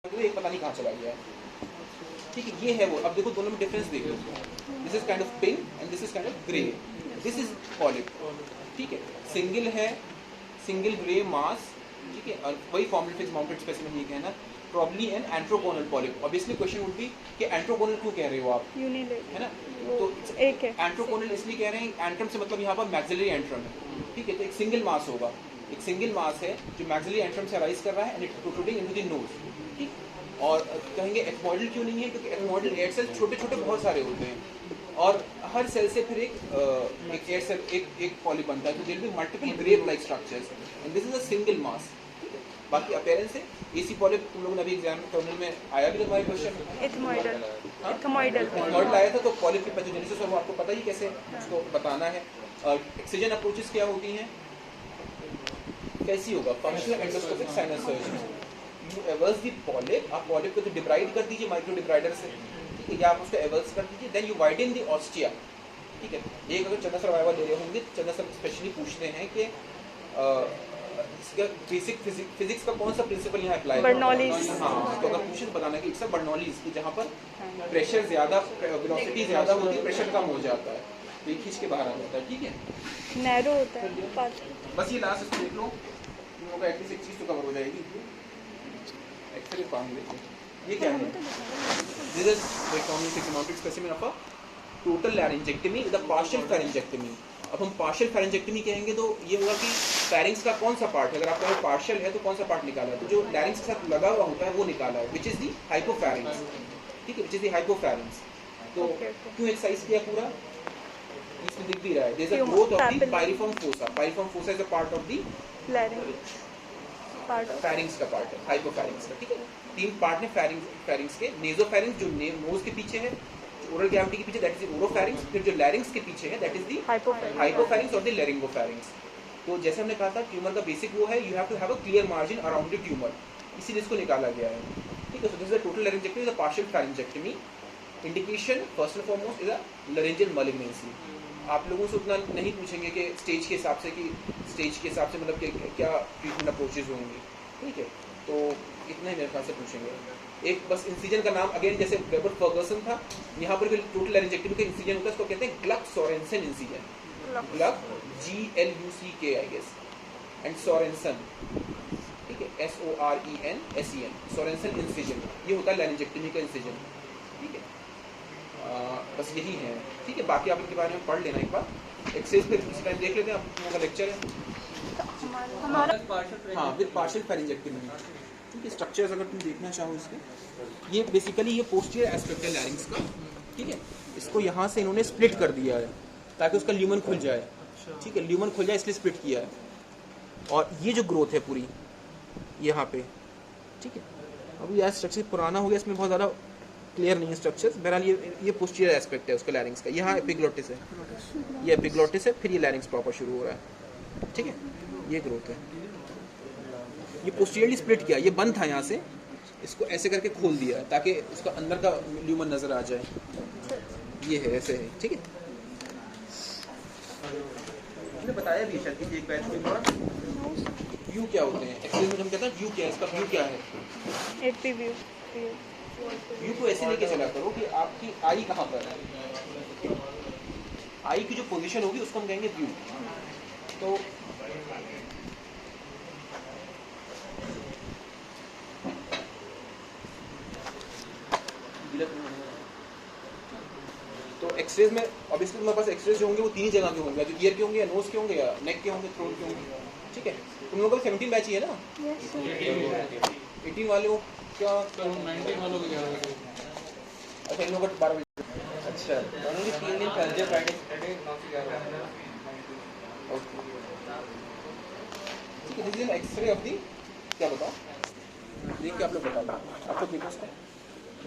एक पता नहीं कहाँ चला गया है। ठीक है, ये है वो। अब देखो दोनों में डिफरेंस देख लो, this is kind of pink and this is kind of grey, this is polyp. ठीक है, सिंगल है, सिंगल ग्रे मास। ठीक है, और वही फॉर्मल फिक्स माउंटेड स्पेसिमेन ये कहना probably an antrochoanal polyp. Obviously question would be कि एंट्रोकोनल क्यों कह रहे हो आप, है ना? तो एक है एंट्रोकोनल इसलिए कह रहे हैं, एंट्रम से मतलब यहाँ पर मैक्सिलरी एंट्रम है। ठीक है, तो एक सिंगल मास होगा, एक सिंगल मास है जो मैक्सिलरी एंट्रम से अराइज कर रहा है and it protruding into the nose. ठीक, और कहेंगे एथमोइडल क्यों नहीं है, क्योंकि एथमोइडल एयर सेल छोटे छोटे बहुत सारे होते हैं और हर सेल से फिर एक एयर सेल एक पॉलिप बनता है, तो there will be multiple grape like structures and this is a single mass. बाकी अपीयरेंस है एसी पॉलिप, तुम लोगों ने अभी एग्जाम टर्मिनल में आया भी तुम्हारे क्वेश्चन एथमोइडल आया था, तो पॉलिप की पैथोजेनेसिस और वो आपको पता ही कैसे उसको बताना है। एक्सिजन अप्रोचेस क्या होती हैं, कैसी होगा, functional endoscopic sinus surgery. You averse the polyp, आप पॉलिप को तो डिब्राइड कर दीजिए माइक्रो डिब्राइडर से, ठीक है, या आप उसको एवर्स कर दीजिए, then you widen the ostia. ठीक है, एक अगर चंद्र सर्वाइवल ले रहे होंगे, चंद्र सर स्पेशली पूछते हैं कि इसका बेसिक फिजिक्स का कौन सा प्रिंसिपल यहाँ अप्लाई है, बर्नौलीज। हाँ, तो अगर पूछे तो बताना कि इट्स अ बर्नौलीज, कि जहाँ पर प्रेशर ज्यादा, वेलोसिटी ज्यादा होती है, प्रेशर कम हो जाता है, तो ये खींच के बाहर आ जाता है। ठीक है, नैरो होता है। बस ये लास्ट इसको देख लो, तुम लोगों का एटलीस्ट एक चीज तो कवर हो जाएगी। एक्सरे काम देखो, ये क्या है, this is rectomic fix mounted specimen of a total laryngectomy with a partial pharyngectomy. अब हम पार्शियल फेरिंजेक्टमी कहेंगे तो ये होगा कि फेरिंक्स का कौन सा पार्ट है, अगर आपका पार्शियल है तो कौन सा पार्ट निकाला है, तो जो लैरिंक्स के साथ लगा हुआ होता है वो निकाला है, विच इज द हाइपोफैरिंक्स। ठीक है, विच इज द हाइपोफैरिंक्स। तो क्यों एक्सरसाइज किया पूरा, इसमें दिख भी रहा है, there is a growth of the piriform fossa. Piriform fossa is a part of the pharynx का पार्ट है, हाइपोफैरिंक्स का। ठीक है, तीन पार्ट है फेरिंक्स के, नेसोफैरिंक्स जो नोज के पीछे है, ओरल कैविटी के पीछे दैट इज ओरोफैरिंक्स, फिर जो लैरिंक्स के पीछे है दैट इज द हाइपोफैरिंक्स और द लैरिंगोफैरिंक्स। तो जैसे हमने कहा था ट्यूमर का बेसिक वो है, you have to have a clear margin around the tumour, इसीलिए इसको निकाला गया है। ठीक है, so this is a total laryngectomy, the partial pharyngectomy. Indication first and foremost is a laryngeal malignancy. आप लोगों से उतना नहीं पूछेंगे कि स्टेज के हिसाब से, कि स्टेज के हिसाब से मतलब क्या ट्रीटमेंट अप्रोचेज होंगे। ठीक है, तो इतना ही मेरे ख्याल से पूछेंगे। एक बस इंसिजन का नाम अगेन जैसे वेबर फर्गसन था, यहाँ पर भी टोटल लैरिंजेक्टमी का इंसिजन होता है, इसको कहते हैं Gluck Sorensen incision. Gluck GLUCK I guess, and Sorensen, ठीक है, SORENSEN, सोरेंसन इंसिजन, ये होता है लैरिंजेक्टमी का इंसिजन। ठीक है, बस यही है। ठीक है, बाकी आप इनके बारे में पढ़ लेना एक बार, एक्सेस पे इस टाइम देख लेते हैं, आप लोगों का लेक्चर है। हाँ, विद पार्शियल फेरिंजेक्टमी। ठीक है, स्ट्रक्चर्स अगर तुम देखना चाहो इसके, ये बेसिकली ये पोस्टीरियर एस्पेक्ट है लैरिंक्स का। ठीक है, इसको यहाँ से इन्होंने स्प्लिट कर दिया है ताकि उसका ल्यूमन खुल जाए। ठीक है, ल्यूमन खुल जाए इसलिए स्प्लिट किया है, और ये जो ग्रोथ है पूरी यहाँ पे। ठीक है, अभी यार स्ट्रक्चर पुराना हो गया, इसमें बहुत ज़्यादा क्लियर नहीं है स्ट्रक्चर्स। बहरहाल ये पोस्टीरियर एस्पेक्ट है उसका लैरिंक्स का। यहाँ एपिग्लोटिस है, ये एपिग्लोटिस है, फिर ये लैरिंक्स प्रॉपर शुरू हो रहा है। ठीक है, ये ग्रोथ है, ये पोस्टीरियरली स्प्लिट किया, ये बंद था यहाँ से, इसको ऐसे करके खोल दिया ताकि उसका अंदर का ल्यूमन नजर आ जाए। ये है, ऐसे है। ठीक है, मैंने बताया भी शायद कि एक बैच में व्यू क्या होते हैं, एक्सरसाइज में हम कहते हैं व्यू क्या है, इसका व्यू क्या है। एपी व्यू व्यू को ऐसे लेके चला करो कि आपकी आई कहाँ पर है, आई की जो पोजीशन होगी उसको हम कहेंगे व्यू। तो एक्सरेज में ऑब्वियसली तुम्हारे पास एक्सरेज जो होंगे वो तीन जगह के होंगे, तो ईयर के होंगे या नोज के होंगे या नेक के होंगे, थ्रोट के होंगे। ठीक है, तुम लोगों का 17 बैच ही है ना? 18 वाले हो क्या? 19 वालों को क्या? अच्छा, इन लोगों का 12 बजे। अच्छा, दोनों के 3 दिन थर्सडे फ्राइडे सैटरडे 9 से 11। ओके, ठीक है, this is an x-ray of the, क्या बताओ, देख के आप लोग बता दो, आप लोग देखो इसको,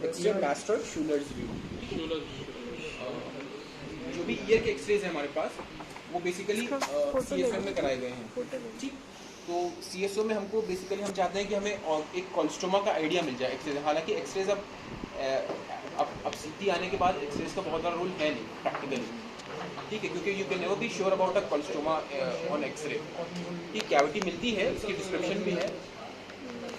एक्सरे मास्टर शूलर्स व्यू। जो भी ईयर के एक्सरेज है हमारे पास वो बेसिकली CSO में कराए गए हैं। ठीक, तो CSO में हमको बेसिकली हम चाहते हैं कि हमें एक कोलेस्ट्रोमा का आइडिया मिल जाए एक्सरेज। हालांकि एक्सरेज अब CT आने के बाद एक्सरेज का बहुत बड़ा रोल है नहीं प्रैक्टिकली। ठीक है, क्योंकि you can never be sure about a cholesteatoma on x ray. ठीक, कैविटी मिलती है, उसकी डिस्क्रिप्शन भी है,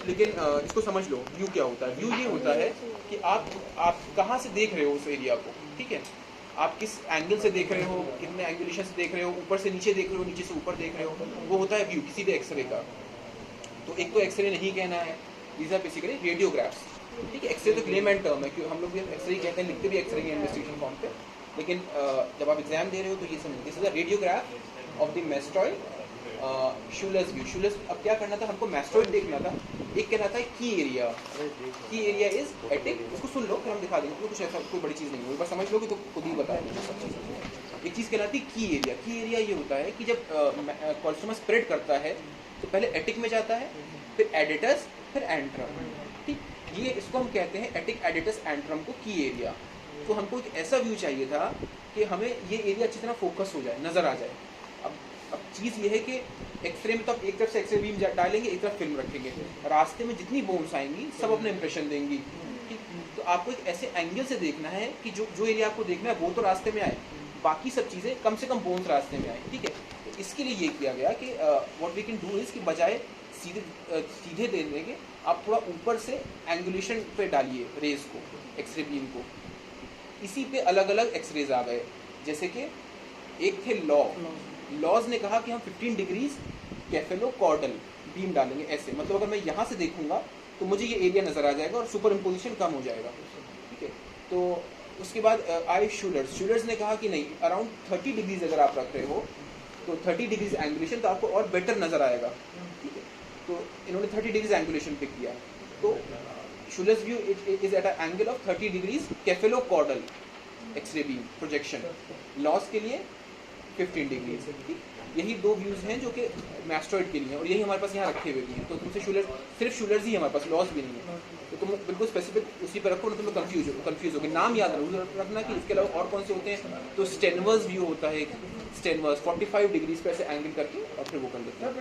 लेकिन इसको समझ लो, व्यू क्या होता है। व्यू ये होता है कि आप कहाँ से देख रहे हो उस एरिया को, ठीक है। आप किस एंगल से देख रहे हो, कितने एंगुलेशन से देख रहे हो, ऊपर से नीचे देख रहे हो, नीचे से ऊपर देख रहे हो, वो होता है व्यू किसी भी एक्सरे का। तो एक तो एक्सरे नहीं कहना है, दीज आर बेसिकली रेडियोग्राफ्स, ठीक है। एक्सरे तो क्लेमेंट टर्म है, क्योंकि हम लोग भी एक्सरे कहते हैं, लिखते भी एक्सरे के इन्वेस्टिगेशन फॉर्म पे, लेकिन जब आप एग्जाम दे रहे हो तो ये समझ, this is a radiograph of the mastoid Schuller's view. Schuller's, अब क्या करना था हमको, मैस्टॉइड देखना था, एक कहना था की एरिया। की एरिया इज एटिक, उसको सुन लो फिर हम दिखा देंगे, तो कुछ ऐसा कोई बड़ी चीज़ नहीं है, एक बार समझ लोगे तो खुद ही बता देंगे सब चीज़। एक चीज़ कहलाती है की एरिया। की एरिया ये होता है कि जब कोलेस्ट्रोमा स्प्रेड करता है तो पहले एटिक में जाता है, फिर एडिटस, फिर एंट्रम, ठीक। ये इसको हम कहते हैं एटिक एडिटस एंट्रम को की एरिया। तो हमको एक ऐसा व्यू चाहिए था कि हमें ये एरिया अच्छी तरह फोकस हो जाए, नज़र आ जाए। अब चीज़ ये है कि एक्सरे में तो आप एक तरफ से एक्सरे बीम डालेंगे, एक तरफ फिल्म रखेंगे, रास्ते में जितनी बोन्स आएंगी सब अपने इंप्रेशन देंगी, ठीक। तो आपको एक ऐसे एंगल से देखना है कि जो एरिया आपको देखना है वो तो रास्ते में आए, बाकी सब चीज़ें कम से कम बोन्स रास्ते में आए, ठीक है। तो इसके लिए ये किया गया कि what we can do is कि बजाय सीधे देने के आप थोड़ा ऊपर से एंगुलेशन पे डालिए रेज को, एक्सरे बीम को। इसी पे अलग अलग एक्सरेज आ गए, जैसे कि एक थे लॉज ने कहा कि हम 15 डिग्रीज कैफेलोकॉर्डल बीम डालेंगे ऐसे, मतलब अगर मैं यहाँ से देखूंगा तो मुझे ये एरिया नज़र आ जाएगा और सुपर इम्पोजिशन कम हो जाएगा, ठीक है। तो उसके बाद आई शूलर्स ने कहा कि नहीं, अराउंड 30 डिग्रीज अगर आप रख रहे हो तो 30 डिग्रीज एंगुलेशन तो आपको और बेटर नज़र आएगा, ठीक है। तो इन्होंने 30 डिग्रीज एंगुलेशन पिक किया। तो Schuller's view is at a angle of 30 degrees cephalocaudal x ray beam projection, Law's के लिए 15 डिग्री। यही दो व्यूज़ हैं जो कि मैस्टॉइड के लिए हैं, और यही हमारे पास यहाँ रखे हुए भी हैं। तो तुमसे सिर्फ शूलर्स ही हमारे पास, लॉस भी नहीं है। तो तुम बिल्कुल स्पेसिफिक उसी पर रखो ना, तुम्हें कंफ्यूज होगी। नाम याद रखना कि इसके अलावा और कौन से होते हैं। तो स्टेनवर्स व्यू होता है, स्टेनवर्स 45 डिग्रीज पे ऐसे एंगल करके और फिर वो कर देते हैं।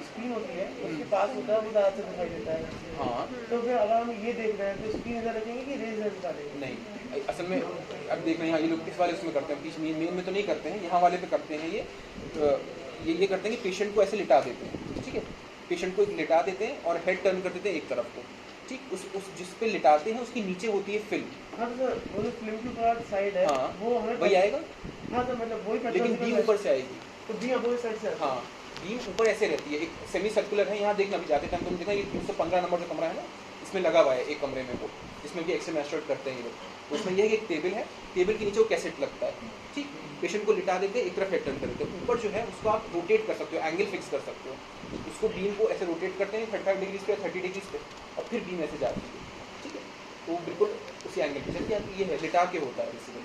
स्क्रीन होती है उसके पास होता है, वो ज़्यादा से दिखाई देता है। हाँ, तो फिर अगर हम ये देख रहे हैं तो स्क्रीन इधर रखेंगे कि रेज इधर निकालेंगे? नहीं, असल में अब देख रहे हैं, ये लोग किस वाले उसमें करते हैं, बीच मेन में तो नहीं करते हैं, यहाँ वाले पे करते हैं। ये करते हैं कि पेशेंट को ऐसे लिटा देते हैं, ठीक है। पेशेंट को लिटा देते हैं और हेड टर्न कर देते हैं एक तरफ को, ठीक। उस जिस पे लिटाते हैं उसके नीचे होती है फिल्म। हाँ सर, वो जो फिल्म की पूरा साइड है, हाँ, वो हमें वही आएगा। हाँ सर, मतलब वही, लेकिन बीम ऊपर से आएगी। तो बीम अपोजिट साइड से। हाँ, बीम ऊपर ऐसे रहती है, एक सेमी सर्कुलर है। यहाँ देखना भी जाते टाइम तुम देखना, ये 315 नंबर जो कमरा है ना, इसमें लगा हुआ है एक कमरे में, वो जिसमें भी एक्सरे मैस्टर्ड करते हैं ये लोग। उसमें यह है कि एक टेबल है, टेबल के नीचे वो कैसेट लगता है, ठीक। पेशेंट को लिटा देते हैं, एक तरफ हेड टर्न कर देते हैं। ऊपर जो है उसको आप रोटेट कर सकते हो, एंगल फिक्स कर सकते हो। उसको बीम को ऐसे रोटेट करते हैं 35 डिग्रीज पे, 30 डिग्रीज पे, और फिर बीम ऐसे जाती है, ठीक है। तो बिल्कुल उसी एंगल पे चलती है। ये है लिटा के होता है बेसिकली।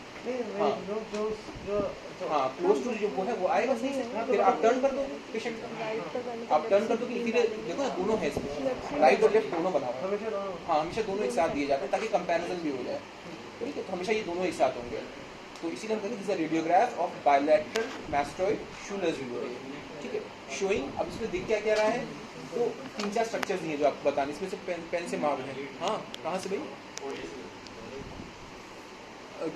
हाँ, क्लोज टू जो वो है वो आएगा सही से, फिर आप टर्न कर दो पेशेंट को, आप टर्न कर दो कि इसीलिए देखो ना, दोनों है इसमें, राइट और लेफ्ट दोनों बना हुआ है। हाँ, हमेशा दोनों एक साथ दिए जाते हैं ताकि कंपैरिजन भी हो जाए, ठीक है। तो हमेशा ये दोनों एक साथ होंगे। तो इसीलिए हम कहते हैं this is a radiograph of bilateral mastoid Schuller's view, ठीक है। शोइंग, अब इसमें दिख क्या रहा है, तो 3-4 स्ट्रक्चर्स दिए जो आपको बताने, इसमें से पेन से मार्क है। हाँ, कहाँ से भाई,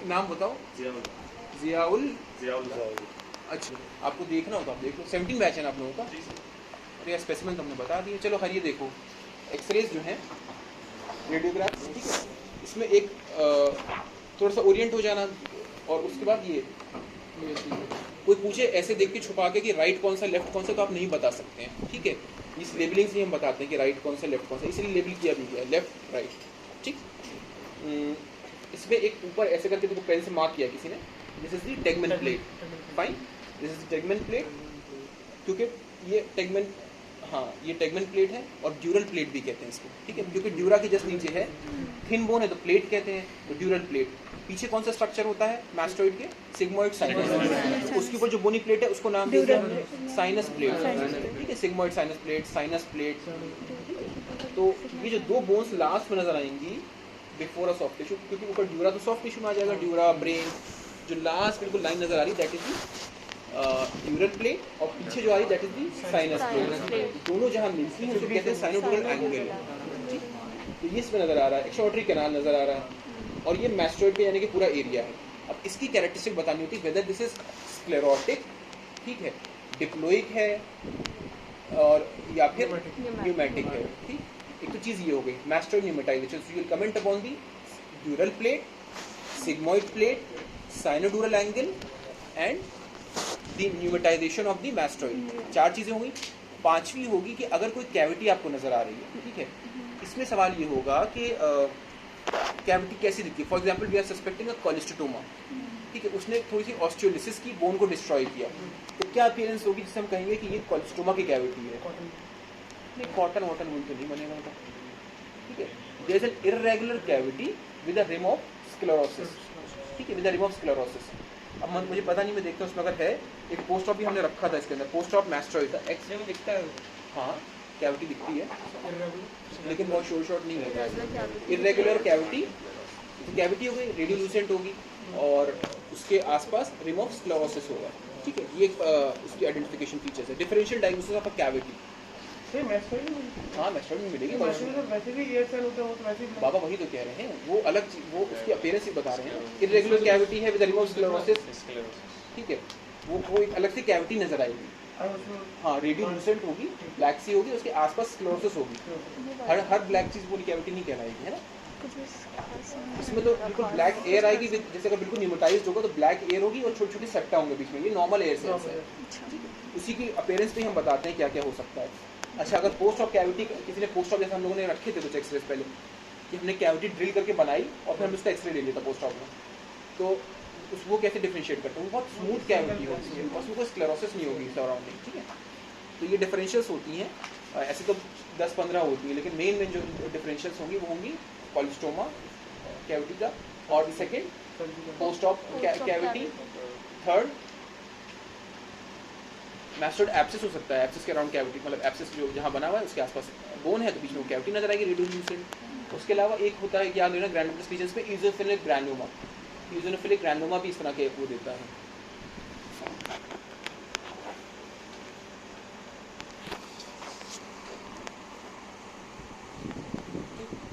नाम बताओ। जियाउल। अच्छा, आपको देखना होगा, आप देख लो। 17 बैच है ना आप लोगों का, तो स्पेसिमेन तो हमने बता दिए। चलो हर ये देखो, एक्सरेज जो हैं रेडियोग्राफ, ठीक है। इसमें एक थोड़ा सा ओरिएंट हो जाना, और उसके बाद ये कोई पूछे ऐसे देख के छुपा के कि राइट कौन सा लेफ्ट कौन सा, तो आप नहीं बता सकते हैं, ठीक है। इस लेबलिंग से हम बताते हैं कि राइट कौन सा लेफ्ट कौन सा, इसलिए लेबल किया भी गया लेफ्ट राइट, ठीक। इसमें एक ऊपर ऐसे करके देखो, पेन से मार्क किया किसी ने, this is the tegmen plate, fine, this is the tegmen plate, क्योंकि ये टेगमेन, हाँ ये टेगमेन प्लेट है, और ड्यूरल प्लेट भी कहते हैं इसको, ठीक है। क्योंकि ड्यूरा के जस्ट नीचे है, थिन बोन है तो प्लेट कहते हैं, तो ड्यूरल प्लेट। पीछे कौन सा स्ट्रक्चर होता है मैस्टॉइड के, सिग्मोइड साइनस, उसके ऊपर जो बोनी प्लेट है उसको नाम दिया है साइनस प्लेट, ठीक है। Sigmoid sinus plate, sinus plate. तो ये जो दो बोन्स लास्ट में नजर आएंगी बिफोर अ सॉफ्ट टिश्यू, क्योंकि ऊपर ड्यूरा तो सॉफ्ट टिश्यू में आ जाएगा, ड्यूरा ब्रेन, जो लास्ट बिल्कुल लाइन नजर आ रही that is the dural plate, और पीछे जो आ रही that is the sinus plate. दोनों जहाँ मिलती हैं उसको कहते हैं साइनोड्यूरल एंगल, ठीक। तो ये इसमें नजर आ रहा है, एक्सट्राऑर्डिनरी कैनाल नजर आ रहा है, और ये मैस्टॉइड पे यानी कि पूरा एरिया है। अब इसकी कैरेक्टरिस्टिक बतानी होती है, वेदर दिस इज स्क्लेरोटिक, ठीक है, डिप्लोइक है, और या फिर न्यूमेटिक है, ठीक। एक तो चीज़ ये हो गई mastoid pneumatization, so you will comment upon the dural plate, sigmoid plate, sinodural angle and the pneumatization of the mastoid. 4 चीज़ें होंगी। 5वीं होगी कि अगर कोई कैविटी आपको नजर आ रही है, ठीक है, इसमें सवाल ये होगा कि कैविटी कैसी दिखती है। For example we are suspecting a cholesteatoma, ठीक है, उसने थोड़ी सी ऑस्टियोलिसिस की, बोन को डिस्ट्रॉय किया, तो क्या अपीयरेंस होगी जिससे हम कहेंगे कि ये कोलेस्टोमा की कैविटी है? नहीं, कॉटन वॉटन वूल तो नहीं बनेगा मतलब, ठीक है। There is an irregular cavity with a rim of sclerosis, ठीक है, with a rim of sclerosis. अब मुझे पता नहीं, मैं देखता हूँ उसमें अगर है, एक पोस्ट ऑप भी हमने रखा था इसके अंदर, पोस्ट ऑप मैस्टरॉइड था, एक्सरे में दिखता है, हाँ कैविटी दिखती है, लेकिन बहुत शोर शॉर्ट नहीं होगा। इर्रेगुलर कैविटी, कैविटी हो गई, रेडियोल्यूसेंट होगी और उसके आसपास रिम ऑफ स्क्लेरोसिस होगा, ठीक है। ये उसकी आइडेंटिफिकेशन फीचर्स है। Differential diagnosis of a cavity, हाँ मैस्टरॉइड में मिलेगी, वैसे भी एयर सेल होता है, वो तो वैसे ही बाबा वही तो कह रहे हैं, वो अलग वो उसकी अपीयरेंस ही बता रहे हैं। इर्रेगुलर कैविटी है विद रिम ऑफ स्क्लेरोसिस, ठीक है, वो एक अलग सी कैविटी नजर आएगी, हाँ रेडियोल्यूसेंट होगी, ब्लैक सी होगी, उसके आसपास स्क्लेरोसिस होगी। हर ब्लैक चीज पूरी कैविटी नहीं कहलाएगी, है ना। इसमें तो बिल्कुल ब्लैक एयर आएगी, जैसे अगर बिल्कुल न्यूमेटाइज्ड होगा तो ब्लैक एयर होगी और छोटे छोटे सेप्टा होंगे बीच में, ये नॉर्मल एयर सेल्स है। उसी की अपीयरेंस पे हम बताते हैं क्या क्या हो सकता है। अच्छा, अगर पोस्ट ऑफ कैविटी, किसी ने पोस्ट ऑफ, जैसे हम लोगों ने रखे थे कुछ एक्सरेज पहले, कि हमने कैविटी ड्रिल करके बनाई और फिर हम उसका एक्सरे ले लेता पोस्ट ऑफ में, तो वो कैसे डिफरेंशिएट करते हैं? वो बहुत स्मूथ कैविटी होती है और उसमें कोई स्क्लेरोसिस नहीं होगी सराउंडिंग, ठीक है। तो ये डिफरेंशियल्स होती हैं, ऐसे तो 10-15 होती है, लेकिन मेन जो डिफरेंशियल्स होंगी वो होंगी कोलेस्टोमा कैविटी का, और second post of cavity, third mastoid abscess हो सकता है, एब्सिस के अराउंड कैविटी, मतलब एब्सिस जो जहाँ बना हुआ है उसके आसपास बोन है तो बीच में कैविटी नजर आएगी, रेडियोल्यूसेंट। उसके अलावा एक होता है, याद रखना ग्रैनुलोमा स्पीशीज में इज़ोफिलिक ग्रैनुलोमा, इज़ोफिलिक ग्रैनुलोमा भी इस तरह के वो देता है।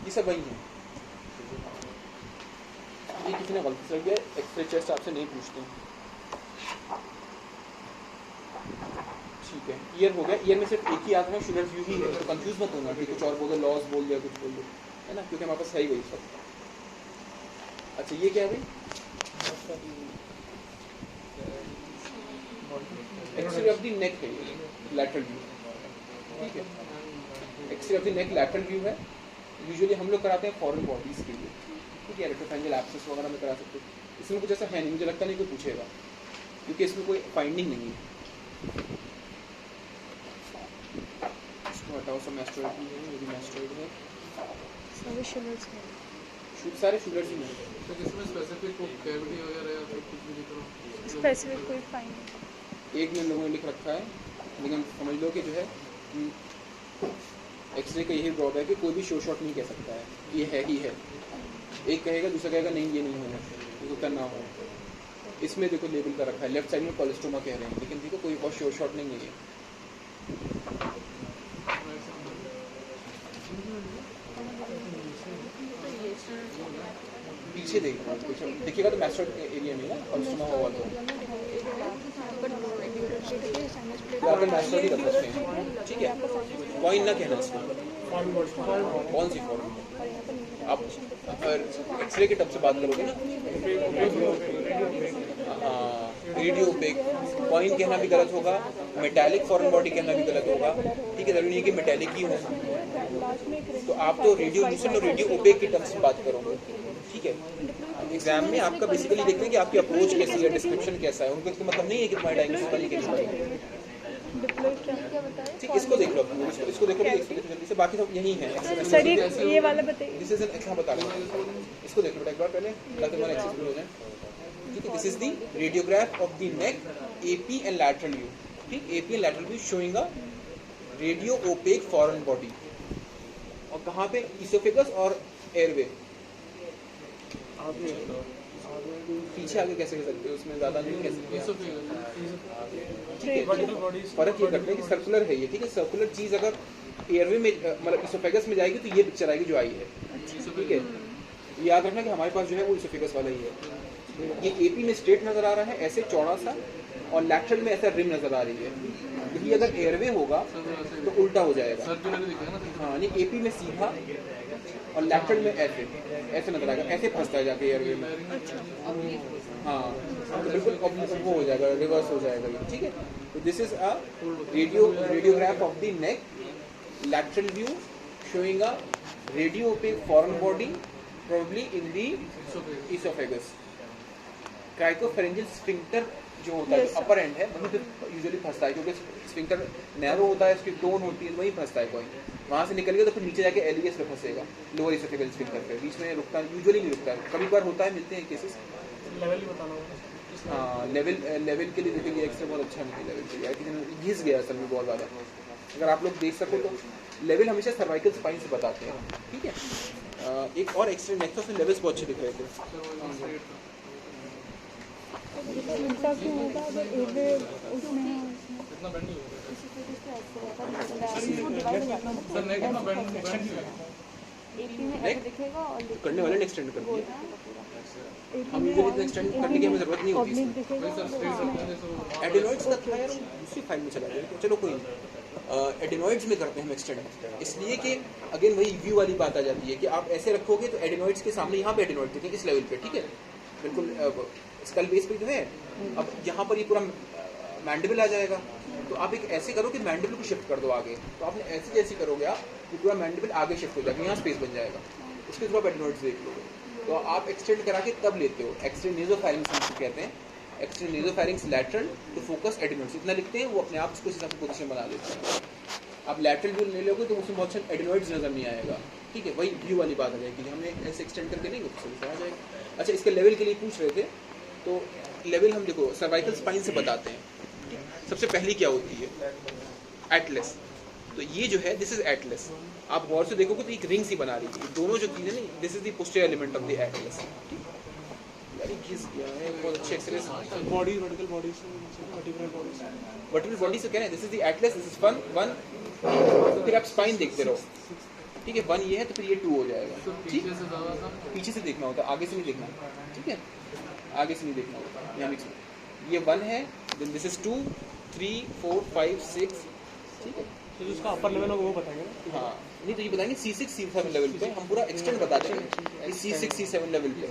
ये सब वही है, ये किसी ने गलती से किया, एक्सरे चेस्ट आपसे नहीं पूछते हैं, ठीक है। ईयर हो गया, ईयर में सिर्फ एक ही आता है, शुगर व्यू ही है, तो कंफ्यूज मत होना कि कुछ और बोल दो, लॉस बोल दिया, कुछ बोल दो, है ना, क्योंकि हमारे पास है ही वही सब। अच्छा, ये क्या है भाई? एक्सरे ऑफ द नेक है, लैटरल व्यू, ठीक है। X-ray of the neck lateral view है, यूजुअली हम लोग कराते हैं फॉरेन बॉडीज के लिए, ठीक है, रेक्टोफेरेंजियल एब्सेस वगैरह में करा सकते हैं। इसमें कुछ ऐसा है नहीं, मुझे लगता नहीं कोई पूछेगा, क्योंकि इसमें कोई फाइंडिंग नहीं है। इसको हटाओ, सब मैस्टरॉइड है, ये भी मैस्टरॉइड है, सारे शुगर्स ही हैं। तो इसमें स्पेसिफिक कैविटी वगैरह या फिर कुछ भी दिख रहा हो? स्पेसिफिक कोई फाइंडिंग एक में लोगों ने लिख रखा है, लेकिन समझ लो कि जो है एक्सरे का यही ड्रॉबैक है कि कोई भी शो शॉट नहीं कह सकता है ये है ही है। एक कहेगा, दूसरा कहेगा नहीं ये नहीं होना, इसको करना हो। इसमें देखो लेबल का रखा है, लेफ्ट साइड में कोलेस्टोमा कह रहे हैं, लेकिन देखो कोई बहुत शो शॉट नहीं है ये। पीछे देखिएगा तो मैस्टर्ड एरिया में ना कोलेस्टोमा होगा, तो आपने मैस्टर्ड ही रख सकते हैं, ठीक है। कॉइन ना कहना इसमें, कौन सी फॉर्म, आप एक्सरे के टब से बात करोगे ना, रेडियो ओपेक, कॉइन कहना भी गलत होगा, मेटालिक फॉरेन बॉडी कहना भी गलत होगा, ठीक है, जरूरी नहीं है कि मेटालिक ही हो, तो आप तो रेडियोल्यूसेंट और रेडियो ओपेक के टर्म्स में बात करोगे, ठीक है। एग्जाम में आपका बेसिकली देखते हैं कि आपकी अप्रोच कैसी है, डिस्क्रिप्शन कैसा है, उनको इसका मतलब नहीं है कि तुम्हारी डायग्नोसिस वाली कैसी है, ठीक। इसको देख लो, इसको देखो जल्दी से, बाकी सब यही है। सर ये वाला बताइए, दिस इज एन एक्स, बता रहा हूं, इसको देख लो एक बार पहले ताकि हमारा एक्सेसिबल हो जाए, ठीक है। This is the radiograph of the neck, AP and lateral view, ठीक, AP and lateral view showing a radio opaque foreign body, और कहाँ पे, इसोफेगस और एयरवे, पीछे आगे कैसे कर सकते हो, उसमें ज्यादा नहीं कह सकते, ठीक है। फर्क ये करते हैं कि सर्कुलर है ये, ठीक है, सर्कुलर चीज अगर एयरवे में मतलब इसोफेगस में जाएगी तो ये पिक्चर आएगी जो आई है, ठीक है। याद रखना कि हमारे पास जो है वो इसोफेगस वाला ही है। ये एपी में स्ट्रेट नजर आ रहा है ऐसे चौड़ा सा, और लैटरल में ऐसा रिम नजर आ रही है। यही अगर एयरवे होगा तो उल्टा हो जाएगा। सर्कुलर दिखा है ना। हाँ, नहीं एपी में सीधा और लैटरल में ऐसे नजर आएगा, ऐसे फंसता है जाके एयरवे में। हाँ, तो बिल्कुल वो हो जाएगा, रिवर्स हो जाएगा ये, ठीक है। तो this is a radiograph of the neck, lateral view showing a radio opaque foreign body probably in the esophagus. Cricopharyngeal sphincter जो होता है, अपर एंड है, वहीं पे यूजुअली फंसता है, क्योंकि स्फिंक्टर नैरो होता है, उसकी टोन होती है, वहीं फंसता है कोई। वहाँ से निकल गया तो फिर नीचे जाके एलियस पे फंसेगा, लोअर इसोफेगल स्फिंक्टर पे, बीच में रुकता है, यूजुअली नहीं रुकता है, कभी बार होता है, मिलते हैं केसेस। लेवल ही बताना होगा। हाँ, लेवल के लिए देखेंगे, एक्सरे बहुत अच्छा नहीं है लेवल के लिए, घिस गया असल में बहुत ज़्यादा। अगर आप लोग देख सको तो लेवल हमेशा सर्वाइकल स्पाइन से बताते हैं, ठीक है। एक और एक्सरे नेक्सस में लेवल्स बहुत अच्छे दिख रहे थे। उल्टा क्यों होगा अगर एवे उसमें है, इतना बेंड नहीं होगा उसमें सर। नेक इतना बेंड नहीं होगा। एपी में ऐसे दिखेगा और करने वाले ने एक्सटेंड कर दिया, एपी हम में यूजुअली एक्सटेंड करने की हमें जरूरत नहीं होती ऑब्लिक इसमें। दिखेगा सर स्ट्रेट रखने से वो एडेनॉइड्स का था यार, दूसरी फाइल में चला गया, चलो कोई नहीं। एडेनॉइड्स में करते हैं हम एक्सटेंड, इसलिए कि अगेन वही व्यू वाली बात आ जाती है कि आप ऐसे रखोगे तो एडेनॉइड्स के सामने यहाँ पे एडेनॉइड दिखेंगे इस लेवल पे, ठीक है, बिल्कुल स्कल बेस पे जो है। अब यहाँ पर ये पूरा मैंडिबल आ जाएगा, तो आप एक ऐसे करो कि मैंडिबल को शिफ्ट कर दो आगे, तो आपने ऐसे जैसे करोगे आप कि पूरा मैंडिबल आगे शिफ्ट हो जाएगा, यहाँ स्पेस बन जाएगा, उसके थ्रू आप एडेनॉइड्स देख लोगे। तो आप एक्सटेंड करा के तब लेते हो, एक्सरे नेजोफैरिंग्स हम कहते हैं, x ray नेजोफैरिंग्स lateral to focus adenoids, इतना लिखते हैं, वो अपने आप उसको हिसाब से पोजीशन बना देते हैं। आप लैटरल व्यू ले लोगे तो उसमें बहुत अच्छा एडेनॉइड्स नजर नहीं आएगा, ठीक है, वही व्यू वाली बात आ जाएगी, हमने ऐसे एक्सटेंड करके लेंगे तो सही आ जाएगा। अच्छा, इसके लेवल के लिए पूछ रहे थे, तो लेवल हम देखो सर्वाइकल स्पाइन से बताते हैं, ठीक है। सबसे पहली क्या होती है, एटलस, तो ये जो है दिस इज एटलस, आप गौर से देखोगे तो एक रिंग सी बना रही है, दोनों जो चीज़ें नहीं, this is the posterior element of the Atlas, ठीक है। यार ये घिस गया है, बहुत अच्छे एक्सरे बॉडी वर्टिकल बॉडी से वर्टिब्रल बॉडी से वर्टिकल बॉडी से कह रहे हैं, this is the Atlas, this is one, फिर आप स्पाइन देखते रहो, ठीक है, 1 ये है तो फिर ये 2 हो जाएगा, ठीक, पीछे से ज़्यादा था। पीछे से देखना होता है, आगे से नहीं देखना, ठीक है, आगे से नहीं देखना होता। यहाँ मिक्स ये 1 है, देन दिस इज 2, 3, 4, 5, 6, ठीक है। तो जिसका अपर लेवल होगा वो बताएंगे ना। हाँ, नहीं तो ये बताएंगे C6 C7 लेवल पे, हम पूरा एक्सटेंड बता देंगे इस C6 C7 लेवल पे।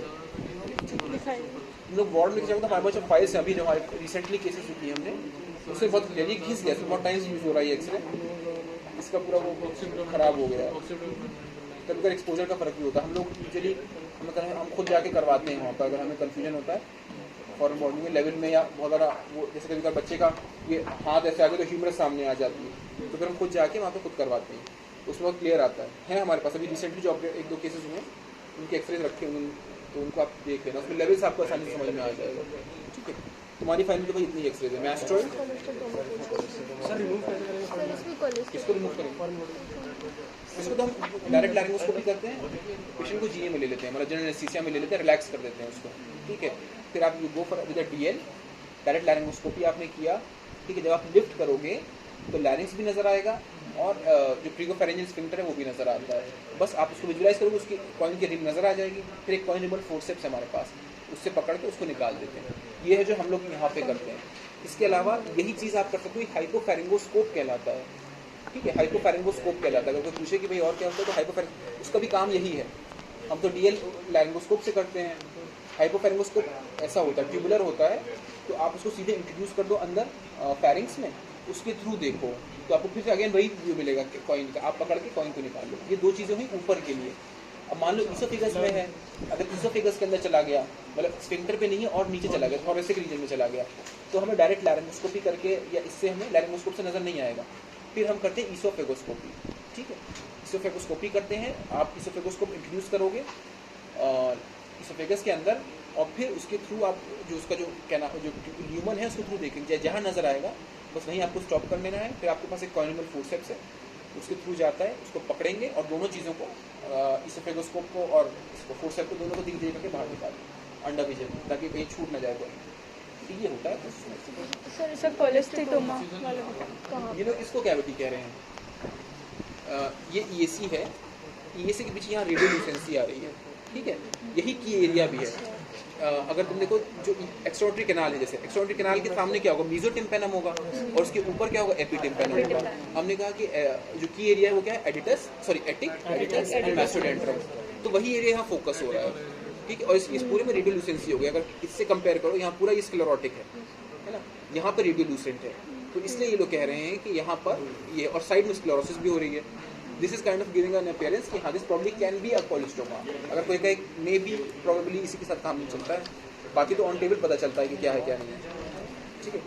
हम लोग वार्ड में जाएंगे तो हमारे पास जो फाइल्स हैं अभी जो हमारे रिसेंटली केसेस हुई हमने, उससे बहुत क्लियरली घिस गया, बहुत टाइम से यूज हो रहा है ये एक्सरे, इसका पूरा वो खराब हो गया। कभी कभी एक्सपोजर का फर्क भी होता है, हम लोग यूजुअली हम खुद जाके करवाते हैं वहाँ पर, अगर हमें कन्फ्यूजन होता है फॉरेन बॉडी में लेवल में या बहुत ज़्यादा वो, जैसे कभी कभी बच्चे का ये हाथ ऐसे आगे तो ह्यूमरस सामने आ जाती है, तो फिर हम खुद जाके वहाँ पे खुद करवाते हैं, उसमें बहुत क्लियर आता है हमारे पास। अभी रिसेंटली जो 1-2 केसेस हुए उनके एक्सरे रखे हुए, तो उनको आप देख लेना, उसमें लेवल्स आपको आसानी से समझ में आ जाएगा, ठीक है। तुम्हारी फाइल में तो भाई इतनी एक्सरे है, मैस्ट्रॉइड सर रिमूव कैसे करेंगे? सर इसमें कोलेस्ट्रॉल किसको रिमूव करेंगे, इसको तो हम डायरेक्ट लैरिंगोस्कोपी करते हैं, पेशेंट को जीए में ले लेते हैं, मतलब जनरल एनेस्थीसिया में ले लेते हैं, रिलैक्स कर देते हैं उसको, ठीक है। फिर आप you go for with DL, direct laryngoscopy आपने किया, ठीक है। जब आप लिफ्ट करोगे तो लैरिंग्स भी नज़र आएगा और जो क्रिकोफैरिंजियल स्फिंक्टर है वो भी नज़र आता है। बस आप उसको विजुलाइज करोगे, उसकी कॉइन की रिंग नज़र आ जाएगी, फिर एक कॉइनेबल फोर्सेप्स है हमारे पास, उससे पकड़ के उसको निकाल देते हैं। ये है जो हम लोग यहाँ पे करते हैं। इसके अलावा यही चीज़ आप कर सकते हो, हाइपोफैरिंगोस्कोप कहलाता है, ठीक है, हाइपोफैरिंगोस्कोप कहलाता है। अगर कोई पूछे कि भाई और क्या होता है तो हाइपोफैरिंग, उसका भी काम यही है। हम तो DL लैरिंगोस्कोप से करते हैं, हाइपोफैरिंगोस्कोप ऐसा होता है, ट्यूबुलर होता है, तो आप उसको सीधे इंट्रोड्यूस कर दो अंदर फैरिंग्स में, उसके थ्रू देखो तो आपको फिर से अगेन वही व्यू मिलेगा कॉइन का, आप पकड़ के कॉइन को निकाल लो। ये 2 चीज़ें हुई ऊपर के लिए। अब मान लो इसोफेगस में है, अगर इसोफेगस के अंदर चला गया, मतलब स्फिंक्टर पे नहीं है और नीचे चला गया, थोरेसिक रीजन में चला गया, तो हमें डायरेक्ट लैरिंगोस्कोपी करके, या इससे हमें लैरिंगोस्कोप से नज़र नहीं आएगा, फिर हम करते हैं इसोफेगोस्कोपी, ठीक है। इसोफेगोस्कोपी करते हैं, आप इसोफेगोस्कोप इंट्रोड्यूस करोगे इसोफेगस के अंदर, और फिर उसके थ्रू आप जो उसका जो कहना जो ल्यूमन है उसके थ्रू देखेंगे, जहाँ नज़र आएगा बस वहीं आपको स्टॉप कर लेना है। फिर आपके पास एक कॉइनेबल फोर्सेप्स है, उसके थ्रू जाता है, उसको पकड़ेंगे और दोनों चीज़ों को, इसोफेगोस्कोप को और इसको फोर्सेप को, दोनों को धीरे धीरे करके बाहर निकालें अंडा विजन, ताकि कहीं छूट ना जाए कोई। ये होता है। सर इसका कोलेस्टेटोमा वाला कहाँ? ये लोग इसको कैविटी कह रहे हैं। ये EAC है, EAC के पीछे यहाँ रेडियोल्यूसेंसी आ रही है, ठीक है, यही की एरिया भी है, अगर तुम देखो जो एक्सट्रोटरी कैनाल है, जैसे एक्सट्रोटरी कैनाल के सामने क्या होगा, मीजोटिम्पेनम होगा और उसके ऊपर क्या होगा, एपिटिम्पेनम होगा। हमने कहा कि जो की एरिया है वो क्या है, एडिटस सॉरी एटिक एंड मैस्टोडेंड्रम, तो वही एरिया यहाँ फोकस हो रहा है, ठीक है। और इस पूरे में रेडियोल्यूसेंसी हो गई, अगर इससे कंपेयर करो यहाँ पूरा ये स्क्लेरोटिक है ना, यहाँ पर रेडियोल्यूसेंट है, तो इसलिए ये लोग कह रहे हैं कि यहाँ पर ये, और साइड में स्क्लेरोसिस भी हो रही है। This is kind of giving an appearance कि हाँ this probably can be a cholesteatoma. अगर कोई कहे मे बी, प्रोबेबली इसी के साथ काम नहीं चलता है, बाकी तो ऑन टेबल पता चलता है कि क्या है क्या नहीं है, ठीक है।